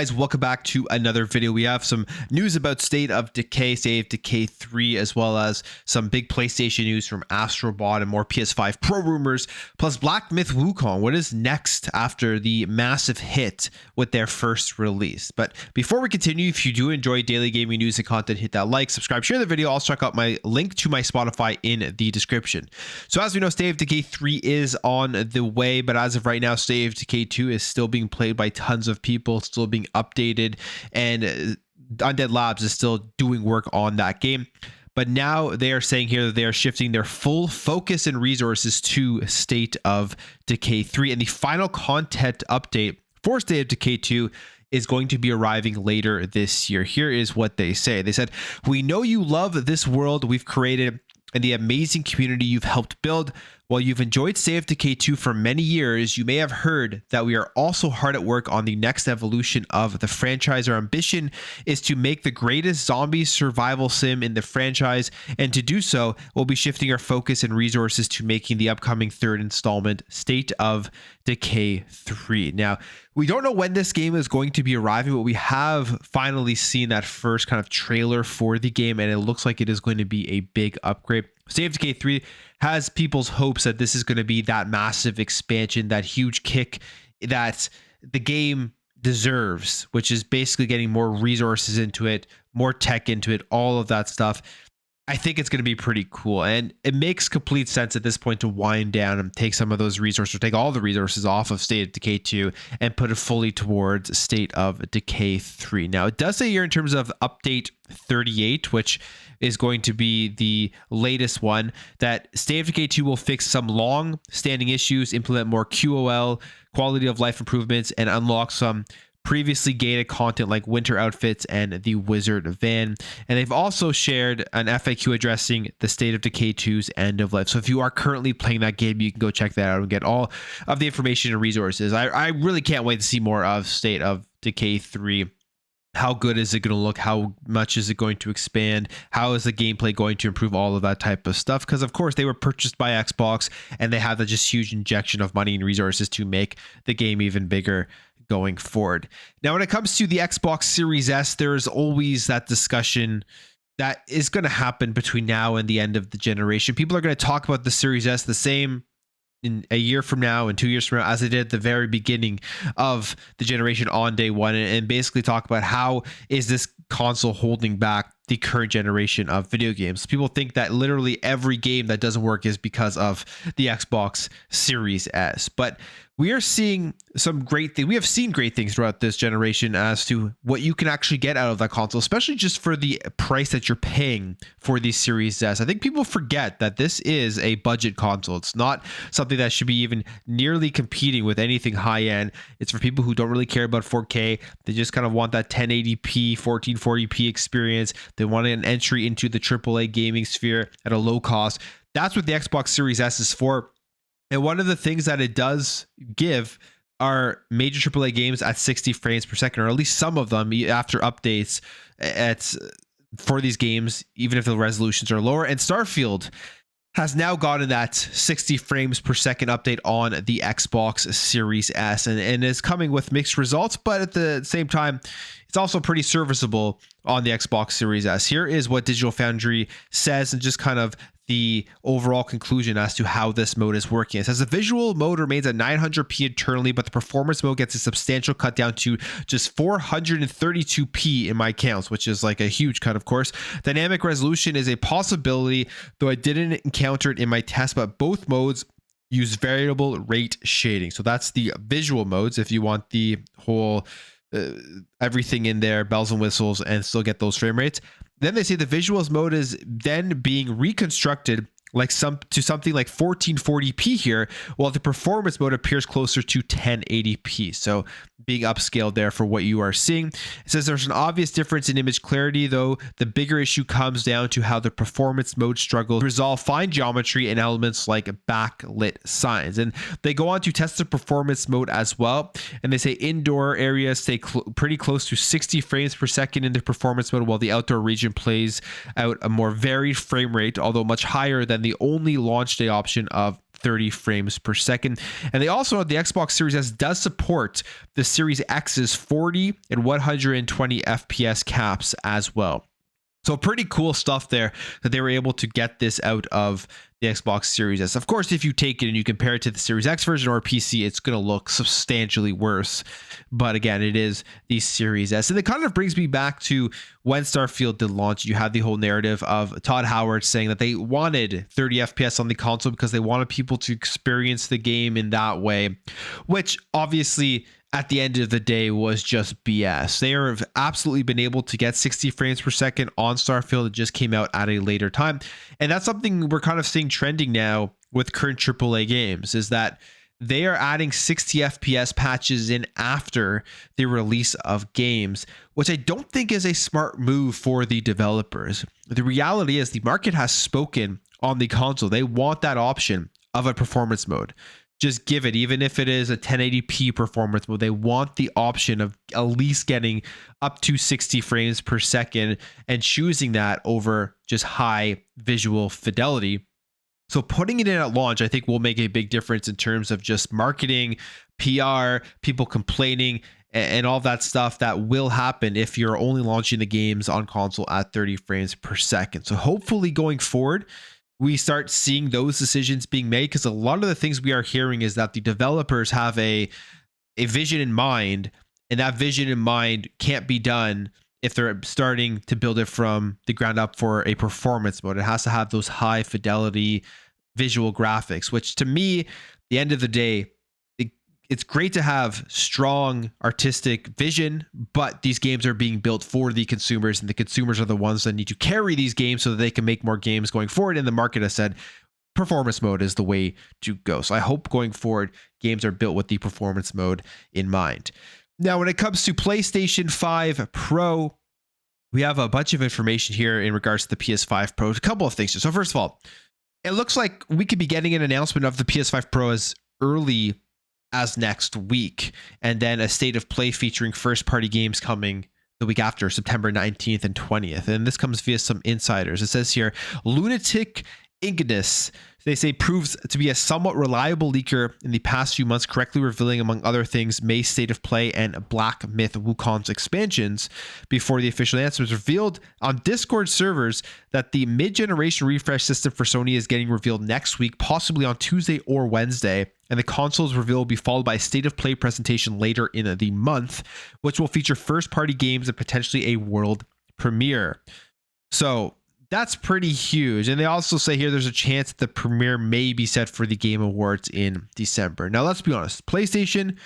guys, welcome back to another video. We have some news about State of Decay, State of Decay 3, as well as some big PlayStation news from Astrobot and more PS5 Pro rumors, plus Black Myth Wukong. What is next after the massive hit with their first release? But before we continue, if you do enjoy daily gaming news and content, hit that like, subscribe, share the video. Also check out my link to my Spotify in the description. So as we know, State of Decay 3 is on the way, but as of right now, State of Decay 2 is still being played by tons of people, still being updated, and Undead Labs is still doing work on that game. But now they are saying here that they are shifting their full focus and resources to State of Decay 3, and the final content update for State of Decay 2 is going to be arriving later this year. Here is what they say. They said, "We know you love this world we've created and the amazing community you've helped build. While you've enjoyed State of Decay 2 for many years, you may have heard that we are also hard at work on the next evolution of the franchise. Our ambition is to make the greatest zombie survival sim in the franchise, and to do so, we'll be shifting our focus and resources to making the upcoming third installment, State of Decay 3. Now, we don't know when this game is going to be arriving, but we have finally seen that first kind of trailer for the game, and it looks like it is going to be a big upgrade. State of Decay 3 has people's hopes that this is going to be that massive expansion, that huge kick that the game deserves, which is basically getting more resources into it, more tech into it, all of that stuff. I think it's going to be pretty cool, and it makes complete sense at this point to wind down and take some of those resources, or take all the resources off of State of Decay 2 and put it fully towards State of Decay 3. Now, it does say here in terms of update 38, which is going to be the latest one, that State of Decay 2 will fix some long-standing issues, implement more QOL, quality of life improvements, and unlock some previously gated content like winter outfits and the wizard van. And they've also shared an FAQ addressing the State of Decay 2's end of life. So if you are currently playing that game, you can go check that out and get all of the information and resources. I really can't wait to see more of State of Decay 3. How good is it going to look? How much is it going to expand? How is the gameplay going to improve? All of that type of stuff. Because of course they were purchased by Xbox, and they have that just huge injection of money and resources to make the game even bigger going forward. Now, when it comes to the Xbox Series S, there's always that discussion that is going to happen between now and the end of the generation. People are going to talk about the Series S the same in a year from now and 2 years from now as they did at the very beginning of the generation on day one, and basically talk about how is this console holding back the current generation of video games. People think that literally every game that doesn't work is because of the Xbox Series S, but we are seeing some great things. We have seen great things throughout this generation as to what you can actually get out of that console, especially just for the price that you're paying for the Series S. I think people forget that this is a budget console. It's not something that should be even nearly competing with anything high end. It's for people who don't really care about 4K. They just kind of want that 1080p, 1440p experience. They want an entry into the AAA gaming sphere at a low cost. That's what the Xbox Series S is for. And one of the things that it does give are major AAA games at 60 frames per second, or at least some of them after updates for these games, even if the resolutions are lower. And Starfield has now gotten that 60 frames per second update on the Xbox Series S, and is coming with mixed results, but at the same time, it's also pretty serviceable on the Xbox Series S. Here is what Digital Foundry says, and just kind of the overall conclusion as to how this mode is working. It says the visual mode remains at 900p internally, but the performance mode gets a substantial cut down to just 432p in my counts, which is like a huge cut, of course. Dynamic resolution is a possibility, though I didn't encounter it in my test, but both modes use variable rate shading. So that's the visual modes if you want the whole everything in there, bells and whistles, and still get those frame rates. Then they say the visuals mode is then being reconstructed like something like 1440p here, while the performance mode appears closer to 1080p. So being upscaled there for what you are seeing. It says there's an obvious difference in image clarity, though the bigger issue comes down to how the performance mode struggles to resolve fine geometry and elements like backlit signs. And they go on to test the performance mode as well, and they say indoor areas stay pretty close to 60 frames per second in the performance mode, while the outdoor region plays out a more varied frame rate, although much higher than the only launch day option of 30 frames per second. And they also know the Xbox Series S does support the Series X's 40 and 120 FPS caps as well. So pretty cool stuff there that they were able to get this out of the Xbox Series S. Of course, if you take it and you compare it to the Series X version or PC, it's going to look substantially worse. But again, it is the Series S. And it kind of brings me back to when Starfield did launch. You had the whole narrative of Todd Howard saying that they wanted 30 FPS on the console because they wanted people to experience the game in that way, which obviously at the end of the day was just BS. They have absolutely been able to get 60 frames per second on Starfield. It just came out at a later time. And that's something we're kind of seeing trending now with current AAA games, is that they are adding 60 FPS patches in after the release of games, which I don't think is a smart move for the developers. The reality is the market has spoken on the console. They want that option of a performance mode. Just give it, even if it is a 1080p performance mode, they want the option of at least getting up to 60 frames per second and choosing that over just high visual fidelity. So putting it in at launch, I think will make a big difference in terms of just marketing, PR, people complaining, and all that stuff that will happen if you're only launching the games on console at 30 frames per second. So hopefully going forward, we start seeing those decisions being made, because a lot of the things we are hearing is that the developers have a vision in mind, and that vision in mind can't be done if they're starting to build it from the ground up for a performance mode. It has to have those high fidelity visual graphics, which to me, at the end of the day, it's great to have strong artistic vision, but these games are being built for the consumers, and the consumers are the ones that need to carry these games so that they can make more games going forward. And the market has said performance mode is the way to go. So I hope going forward, games are built with the performance mode in mind. Now, when it comes to PlayStation 5 Pro, we have a bunch of information here in regards to the PS5 Pro. A couple of things. So first of all, it looks like we could be getting an announcement of the PS5 Pro as early as next week, and then a state of play featuring first-party games coming the week after, September 19th and 20th. And this comes via some insiders. It says here, Lunatic Ignis, they say, proves to be a somewhat reliable leaker in the past few months, correctly revealing, among other things, May's State of Play and Black Myth Wukong's expansions before the official announcement was revealed on Discord servers that the mid-generation refresh system for Sony is getting revealed next week, possibly on Tuesday or Wednesday. And the console's reveal will be followed by a State of Play presentation later in the month, which will feature first-party games and potentially a world premiere. So that's pretty huge. And they also say here there's a chance that the premiere may be set for the Game Awards in December. Now, let's be honest. PlayStation,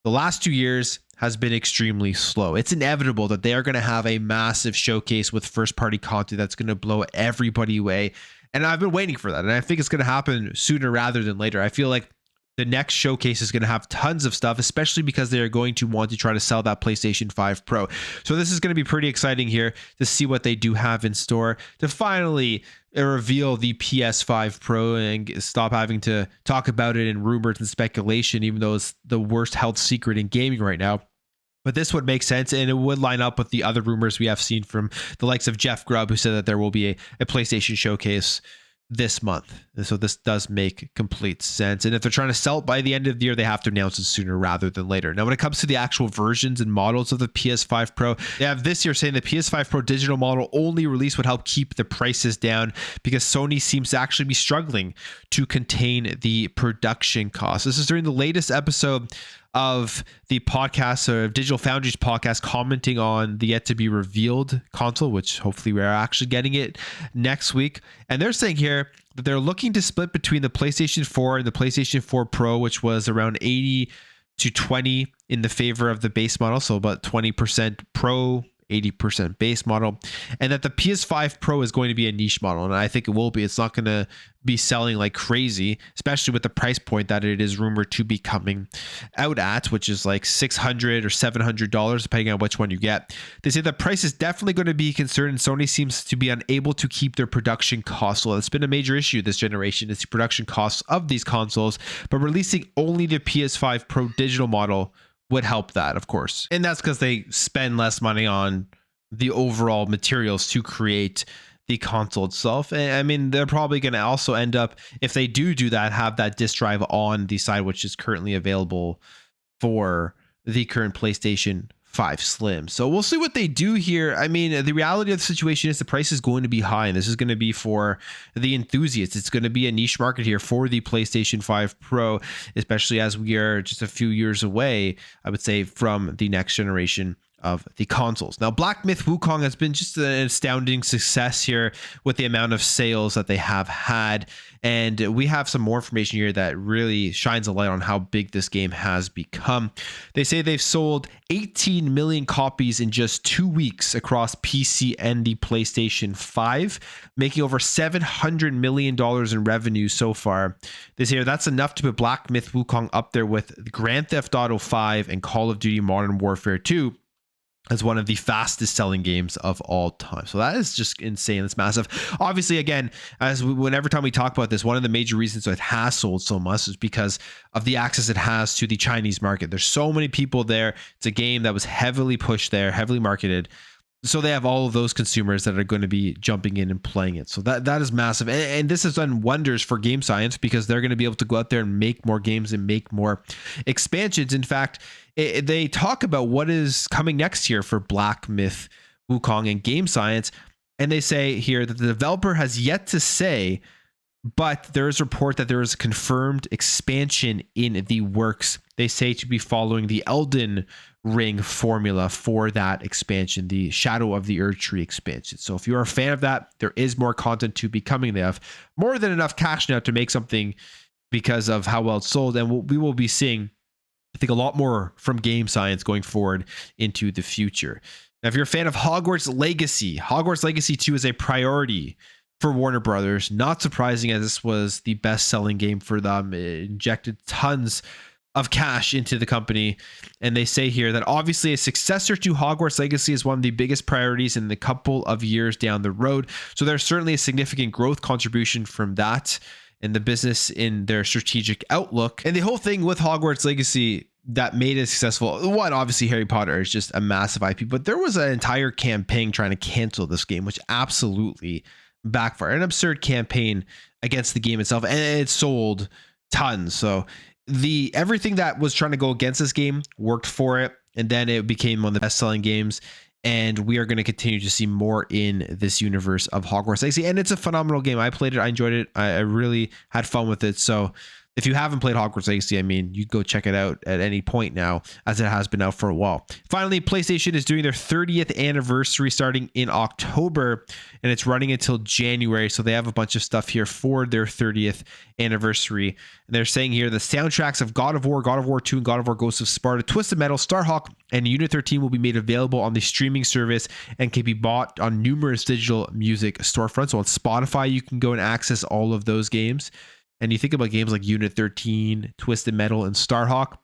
the last 2 years, has been extremely slow. It's inevitable that they are going to have a massive showcase with first-party content that's going to blow everybody away. And I've been waiting for that. And I think it's going to happen sooner rather than later. I feel like the next showcase is going to have tons of stuff, especially because they are going to want to try to sell that PlayStation 5 Pro. So this is going to be pretty exciting here to see what they do have in store to finally reveal the PS5 Pro and stop having to talk about it in rumors and speculation, even though it's the worst held secret in gaming right now. But this would make sense, and it would line up with the other rumors we have seen from the likes of Jeff Grubb, who said that there will be a PlayStation showcase this month. And so this does make complete sense. And if they're trying to sell it by the end of the year, they have to announce it sooner rather than later. Now, when it comes to the actual versions and models of the PS5 Pro, they have this year saying the PS5 Pro digital model only release would help keep the prices down because Sony seems to actually be struggling to contain the production costs. This is during the latest episode of the podcast, or Digital Foundry's podcast, commenting on the yet to be revealed console, which hopefully we're actually getting it next week. And they're saying here that they're looking to split between the PlayStation 4 and the PlayStation 4 Pro, which was around 80 to 20 in the favor of the base model. So about 20% Pro, 80% base model, and that the PS5 Pro is going to be a niche model. And I think it will be. It's not going to be selling like crazy, especially with the price point that it is rumored to be coming out at, which is like $600 or $700, depending on which one you get. They say the price is definitely going to be a concern, and Sony seems to be unable to keep their production costs low. It's been a major issue this generation, is the production costs of these consoles, but releasing only the PS5 Pro digital model would help that, of course. And that's because they spend less money on the overall materials to create the console itself. And I mean, they're probably going to also end up, if they do that, have that disk drive on the side, which is currently available for the current PlayStation 5 Slim. So we'll see what they do here. I mean, the reality of the situation is the price is going to be high, and this is going to be for the enthusiasts. It's going to be a niche market here for the PlayStation 5 Pro, especially as we are just a few years away, I would say, from the next generation of the consoles. Now, Black Myth Wukong has been just an astounding success here with the amount of sales that they have had. And we have some more information here that really shines a light on how big this game has become. They say they've sold 18 million copies in just 2 weeks across PC and the PlayStation 5, making over $700 million in revenue so far. They say that's enough to put Black Myth Wukong up there with Grand Theft Auto 5 and Call of Duty Modern Warfare 2 as one of the fastest selling games of all time. So that is just insane. It's massive. Obviously, again, whenever time we talk about this, one of the major reasons it has sold so much is because of the access it has to the Chinese market. There's so many people there. It's a game that was heavily pushed there, heavily marketed. So they have all of those consumers that are going to be jumping in and playing it. So that is massive. And this has done wonders for Game Science because they're going to be able to go out there and make more games and make more expansions. In fact, they talk about what is coming next year for Black Myth Wukong and Game Science. And they say here that the developer has yet to say, but there is a report that there is a confirmed expansion in the works. They say to be following the Elden Ring formula for that expansion, the Shadow of the Erdtree expansion. So if you're a fan of that, there is more content to be coming. They have more than enough cash now to make something because of how well it's sold. And we will be seeing, I think, a lot more from Game Science going forward into the future. Now, if you're a fan of Hogwarts Legacy 2 is a priority for Warner Brothers. Not surprising, as this was the best-selling game for them. It injected tons of cash into the company. And they say here that obviously a successor to Hogwarts Legacy is one of the biggest priorities in the couple of years down the road. So there's certainly a significant growth contribution from that in the business in their strategic outlook. And the whole thing with Hogwarts Legacy that made it successful, one, obviously Harry Potter is just a massive IP, but there was an entire campaign trying to cancel this game, which absolutely backfired. An absurd campaign against the game itself, and it sold tons. So everything that was trying to go against this game worked for it, and then it became one of the best-selling games. And we are going to continue to see more in this universe of Hogwarts Legacy. And it's a phenomenal game. I played it. I enjoyed it. I really had fun with it. So if you haven't played Hogwarts Legacy, I mean, you go check it out at any point now, as it has been out for a while. Finally, PlayStation is doing their 30th anniversary starting in October, and it's running until January. So they have a bunch of stuff here for their 30th anniversary. And they're saying here the soundtracks of God of War 2, and God of War Ghosts of Sparta, Twisted Metal, Starhawk, and Unit 13 will be made available on the streaming service and can be bought on numerous digital music storefronts. So on Spotify, you can go and access all of those games. And you think about games like Unit 13, Twisted Metal, and Starhawk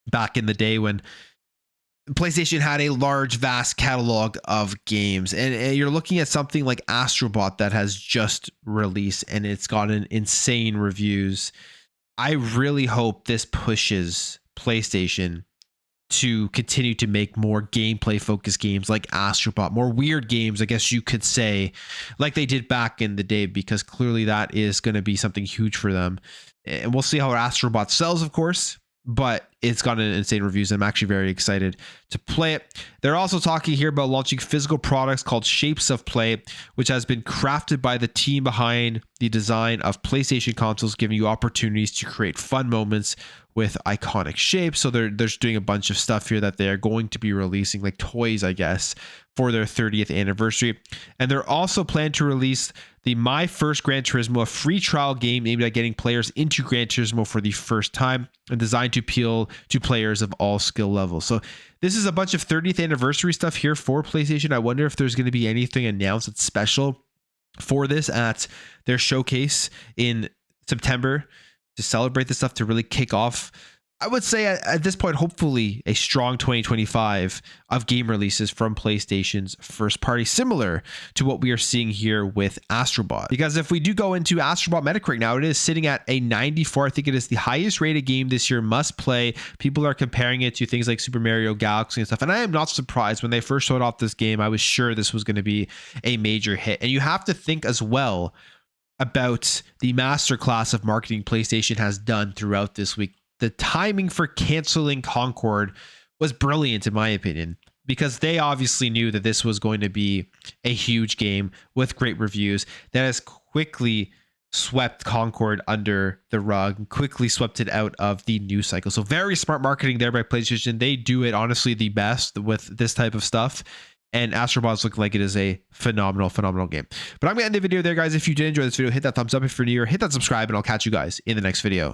back in the day when PlayStation had a large, vast catalog of games. And you're looking at something like Astrobot that has just released, and it's gotten insane reviews. I really hope this pushes PlayStation to continue to make more gameplay focused games like Astrobot, more weird games, I guess you could say, like they did back in the day, because clearly that is going to be something huge for them. And we'll see how Astrobot sells, of course, but it's gotten insane reviews. I'm actually very excited to play it. They're also talking here about launching physical products called Shapes of Play, which has been crafted by the team behind the design of PlayStation consoles, giving you opportunities to create fun moments with iconic shapes. So they're doing a bunch of stuff here that they're going to be releasing, like toys, I guess, for their 30th anniversary. And they're also planning to release the My First Gran Turismo, a free trial game aimed at getting players into Gran Turismo for the first time and designed to appeal to players of all skill levels. So this is a bunch of 30th anniversary stuff here for PlayStation. I wonder if there's going to be anything announced that's special for this at their showcase in September to celebrate this stuff, to really kick off I would say at this point, hopefully a strong 2025 of game releases from PlayStation's first party, similar to what we are seeing here with Astrobot. Because if we do go into Astrobot Metacritic now, it is sitting at a 94. I think it is the highest rated game this year, must play. People are comparing it to things like Super Mario Galaxy and stuff. And I am not surprised. When they first showed off this game, I was sure this was going to be a major hit. And you have to think as well about the masterclass of marketing PlayStation has done throughout this week. The timing for canceling Concord was brilliant, in my opinion, because they obviously knew that this was going to be a huge game with great reviews that has quickly swept Concord under the rug, quickly swept it out of the news cycle. So very smart marketing there by PlayStation. They do it honestly the best with this type of stuff. And Astrobot's looking like it is a phenomenal game. But I'm going to end the video there, guys. If you did enjoy this video, hit that thumbs up if you're new, hit that subscribe, and I'll catch you guys in the next video.